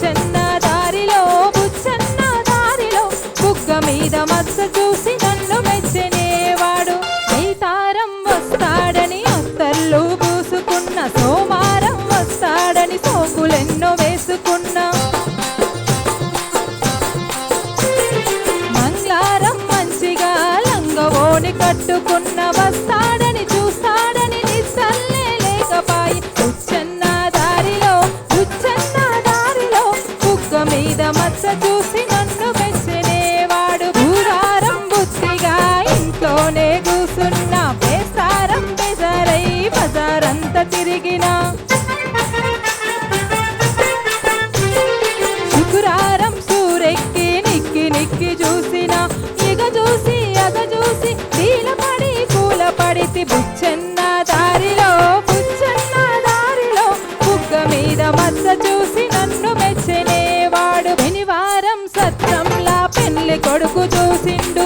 బుచ్చన్న దారిలో బుగ్గ మీద మచ్చ చూసి నన్ను మెచ్చనేవాడు. ఐతారం వస్తాడని అత్తర్లు పూసుకున్న, సోమారం వస్తాడని సోకులెన్నో వేసుకున్నా, మంగళారం మంచిగా లంగవోని కట్టుకున్న, వస్తాడని చూస్తాడని నిస్సల్లే లేకపాయి. బుచ్చన్న దారిలో బుగ్గ మీద మచ్చ చూసి నన్ను మెచ్చనేవాడు. బూరారం బుద్ధిగా ఇంట్లోనే కూసున్నా, బేసారం బెజారై బజారంతా తిరిగినా, శుక్రారం సూరెక్కి నిక్కి చూసినా, ఇగ చూసి అగ చూసి వీలపడి పూలపడితి. బుచ్చన్న దారిలో బుగ్గ మీద మచ్చ చూసి నన్ను మెచ్చనేవాడు. శనివారం సత్రంలా పెళ్లి కొడుకు చూసిండు,